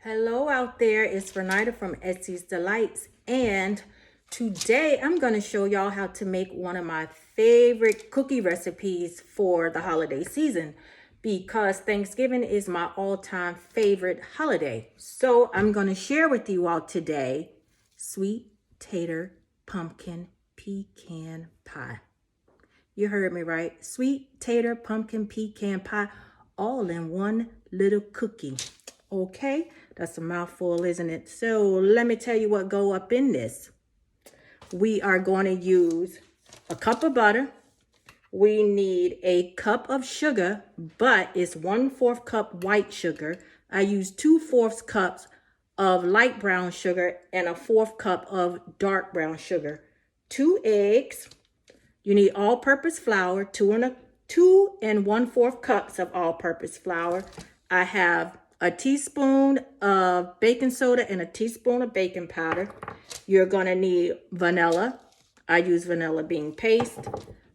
Hello out there, it's Renita from Etsy's Delights, and today I'm going to show y'all how to make one of my favorite cookie recipes for the holiday season because Thanksgiving is my all-time favorite holiday. So I'm going to share with you all today sweet tater pumpkin pecan pie. You heard me right. Sweet tater pumpkin pecan pie all in one little cookie. Okay, that's a mouthful, isn't it? So let me tell you what go up in this. We are going to use a cup of butter. We need a cup of sugar, but it's 1/4 cup white sugar. I use 2/4 cups of light brown sugar and a 1/4 cup of dark brown sugar. 2 eggs. You need all-purpose flour, 2 and 1/4 cups of all-purpose flour. I have a teaspoon of baking soda and a teaspoon of baking powder. You're going to need vanilla. I use vanilla bean paste.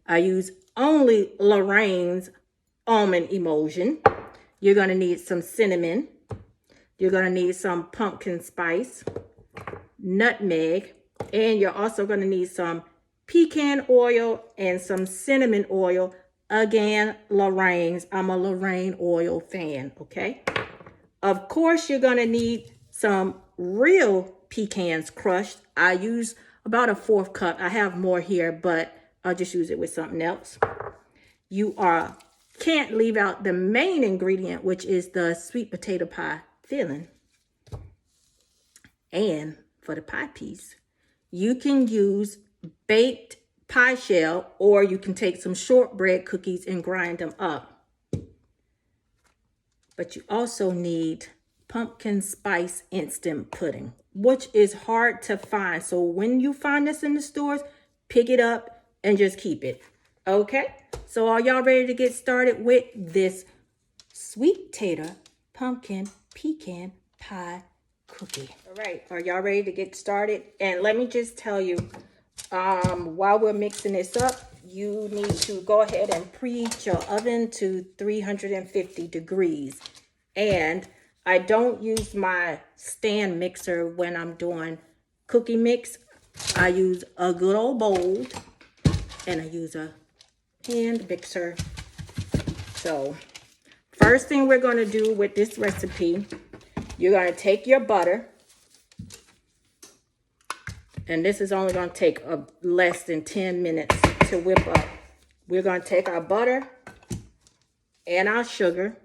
I use only Lorraine's almond emulsion. You're going to need some cinnamon. You're going to need some pumpkin spice, nutmeg, and you're also going to need some pecan oil and some cinnamon oil. Again, Lorraine's. I'm a Lorraine oil fan, okay? Of course, you're going to need some real pecans crushed. I use about a 1/4 cup. I have more here, but I'll just use it with something else. You can't leave out the main ingredient, which is the sweet potato pie filling. And for the pie piece, you can use baked pie shell, or you can take some shortbread cookies and grind them up. But you also need pumpkin spice instant pudding, which is hard to find. So when you find this in the stores, pick it up and just keep it. Okay? So are y'all ready to get started with this sweet tater pumpkin pecan pie cookie? All right. Are y'all ready to get started? And let me just tell you, while we're mixing this up, you need to go ahead and preheat your oven to 350 degrees. And I don't use my stand mixer when I'm doing cookie mix. I use a good old bowl and I use a hand mixer. So first thing we're going to do with this recipe, you're going to take your butter. And this is only going to take less than 10 minutes to whip up. We're going to take our butter and our sugar,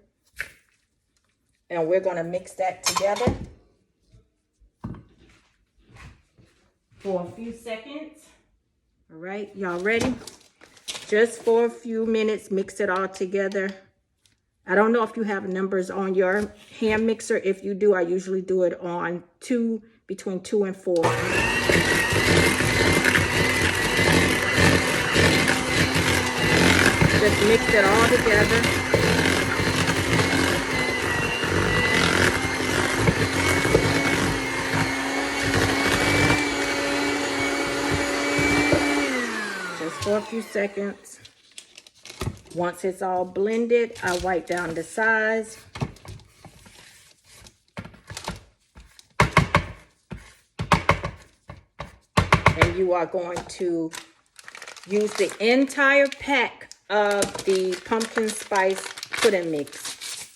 and we're going to mix that together for a few seconds. All right, y'all ready? Just for a few minutes, mix it all together. I don't know if you have numbers on your hand mixer. If you do, I usually do it on between 2 and 4. Just mix it all together. Just for a few seconds. Once it's all blended, I wipe down the sides. And you are going to use the entire pack of the pumpkin spice pudding mix.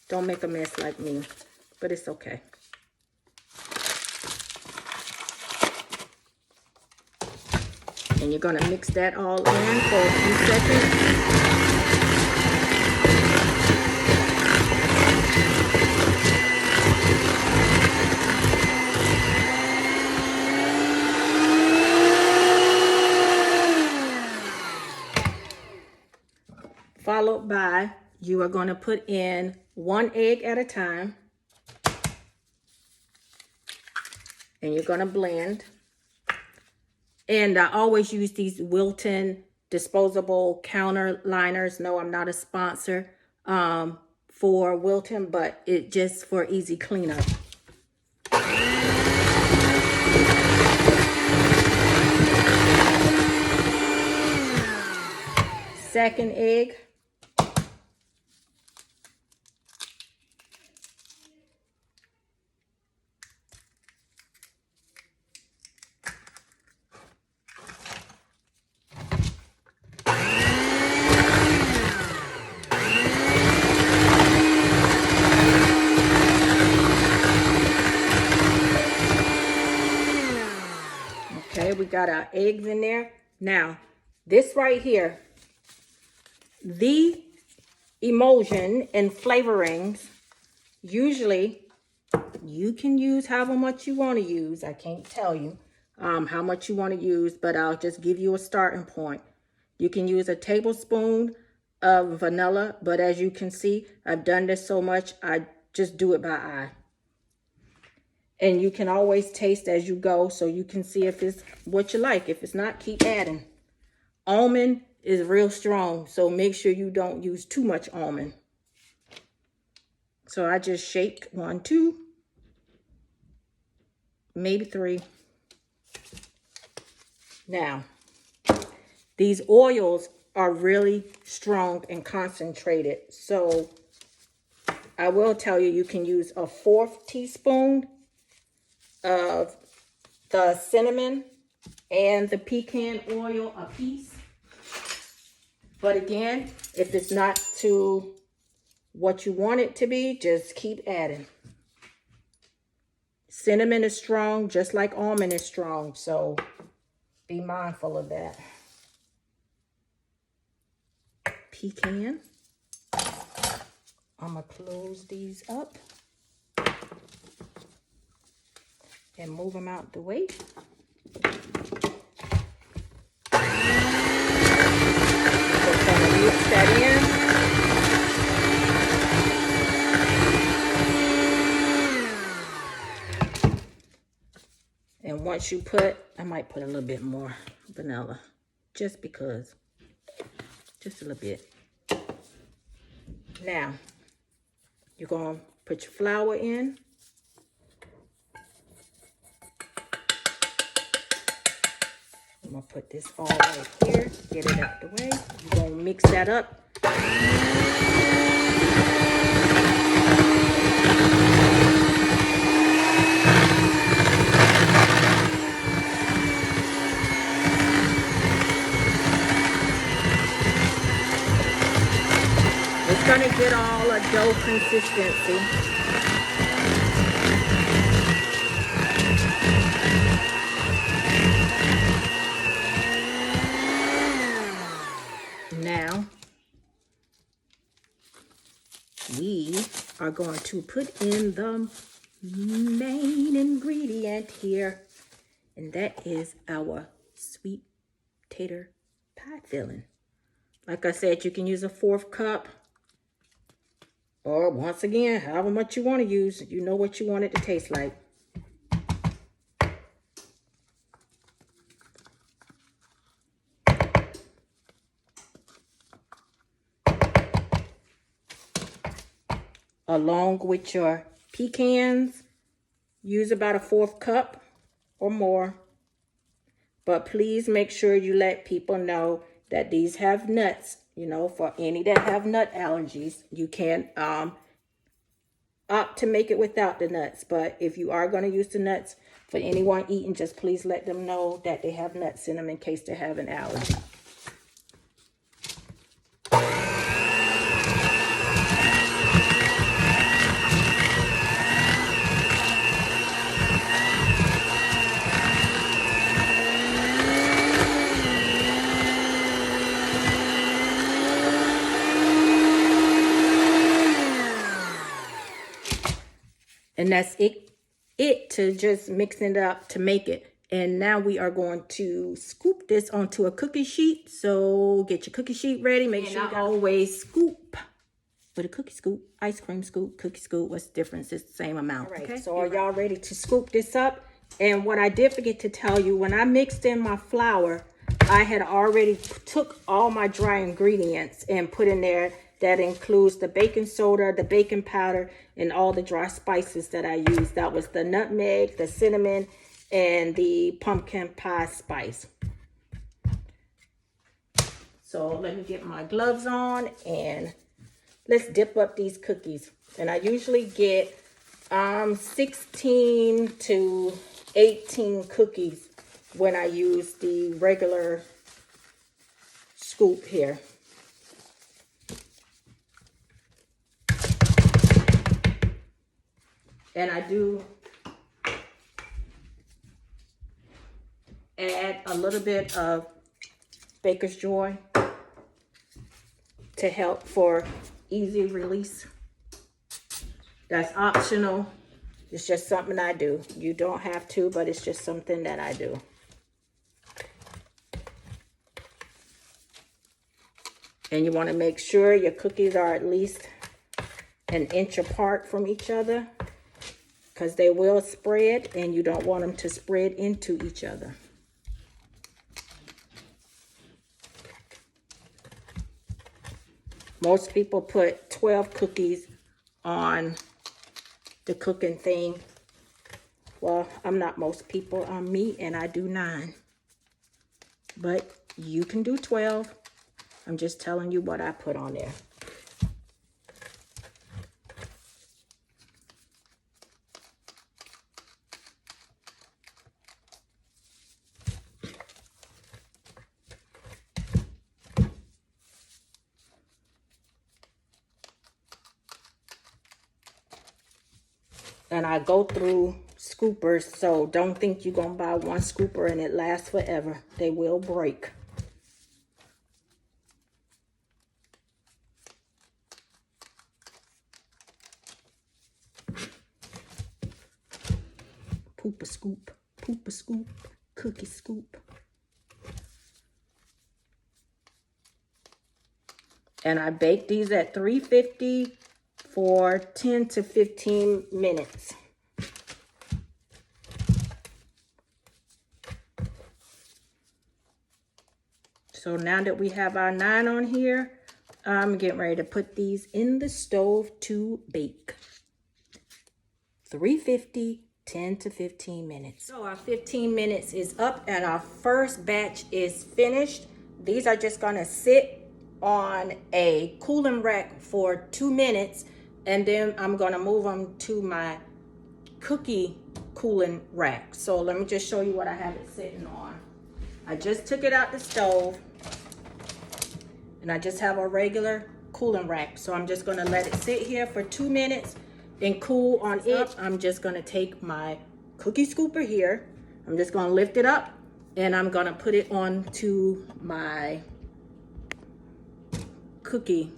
Don't make a mess like me, but it's okay. And you're going to mix that all in for a few seconds. Followed by, you are going to put in 1 egg at a time. And you're going to blend. And I always use these Wilton disposable counter liners. No, I'm not a sponsor for Wilton, but it just for easy cleanup. Second egg. got our eggs in there. Now, this right here, the emulsion and flavorings, usually you can use however much you want to use. I can't tell you how much you want to use, but I'll just give you a starting point. You can use a tablespoon of vanilla, but as you can see, I've done this so much, I just do it by eye. And you can always taste as you go, so you can see if it's what you like. If it's not, keep adding. Almond is real strong, so make sure you don't use too much almond. So I just shake 1, 2, maybe 3. Now, these oils are really strong and concentrated. So I will tell you, you can use a 1/4 teaspoon of the cinnamon and the pecan oil a piece. But again, if it's not to what you want it to be, just keep adding. Cinnamon is strong, just like almond is strong, so be mindful of that. Pecan. I'm gonna close these up and move them out the way. Just gonna mix that in. And once you put, I might put a little bit more vanilla, just because, just a little bit. Now, you're gonna put your flour in. I'm gonna put this all right here, get it out the way. You're gonna mix that up. It's gonna get all a dough consistency. Now, we are going to put in the main ingredient here, and that is our sweet tater pie filling. Like I said, you can use a 1/4 cup, or once again, however much you want to use. You know what you want it to taste like. Along with your pecans, use about a 1/4 cup or more. But please make sure you let people know that these have nuts. You know, for any that have nut allergies, you can opt to make it without the nuts. But if you are going to use the nuts, for anyone eating, just please let them know that they have nuts in them in case they have an allergy. And that's it to just mixing it up to make it. And now we are going to scoop this onto a cookie sheet. So get your cookie sheet ready. Make sure you always scoop with a cookie scoop, ice cream scoop, cookie scoop. What's the difference? It's the same amount. All right, okay? So are y'all ready to scoop this up? And what I did forget to tell you, when I mixed in my flour, I had already took all my dry ingredients and put in there. That includes the baking soda, the baking powder, and all the dry spices that I used. That was the nutmeg, the cinnamon, and the pumpkin pie spice. So let me get my gloves on and let's dip up these cookies. And I usually get 16 to 18 cookies when I use the regular scoop here. And I do add a little bit of Baker's Joy to help for easy release. That's optional. It's just something I do. You don't have to, but it's just something that I do. And you want to make sure your cookies are at least an inch apart from each other, because they will spread and you don't want them to spread into each other. Most people put 12 cookies on the cooking thing. Well, I'm not most people, I'm me, and I do 9. But you can do 12. I'm just telling you what I put on there. And I go through scoopers, so don't think you're going to buy one scooper and it lasts forever. They will break. Poop a scoop, cookie scoop. And I bake these at 350 for 10 to 15 minutes. So now that we have our 9 on here, I'm getting ready to put these in the stove to bake. 350, 10 to 15 minutes. So our 15 minutes is up and our first batch is finished. These are just gonna sit on a cooling rack for 2 minutes, and then I'm gonna move them to my cookie cooling rack. So let me just show you what I have it sitting on. I just took it out the stove and I just have a regular cooling rack. So I'm just gonna let it sit here for 2 minutes and cool on it. I'm just gonna take my cookie scooper here. I'm just gonna lift it up and I'm gonna put it onto my cookie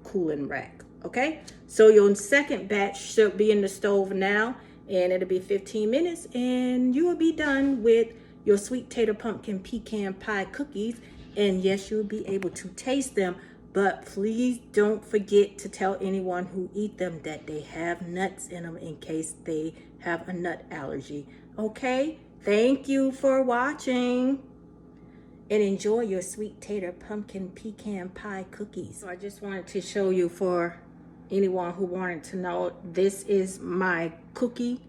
cooling rack, okay? So your second batch should be in the stove now, and it'll be 15 minutes and you will be done with your sweet tater pumpkin pecan pie cookies. And yes, you'll be able to taste them, but please don't forget to tell anyone who eat them that they have nuts in them in case they have a nut allergy, okay? Thank you for watching. And enjoy your sweet tater pumpkin pecan pie cookies. So I just wanted to show you, for anyone who wanted to know, this is my cookie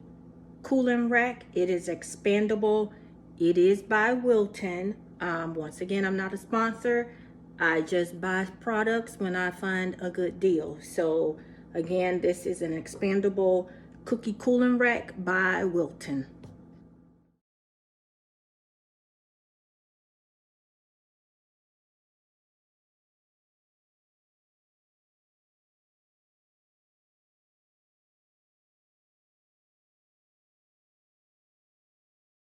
cooling rack. It is expandable. It is by Wilton. Once again, I'm not a sponsor. I just buy products when I find a good deal. So again, this is an expandable cookie cooling rack by Wilton.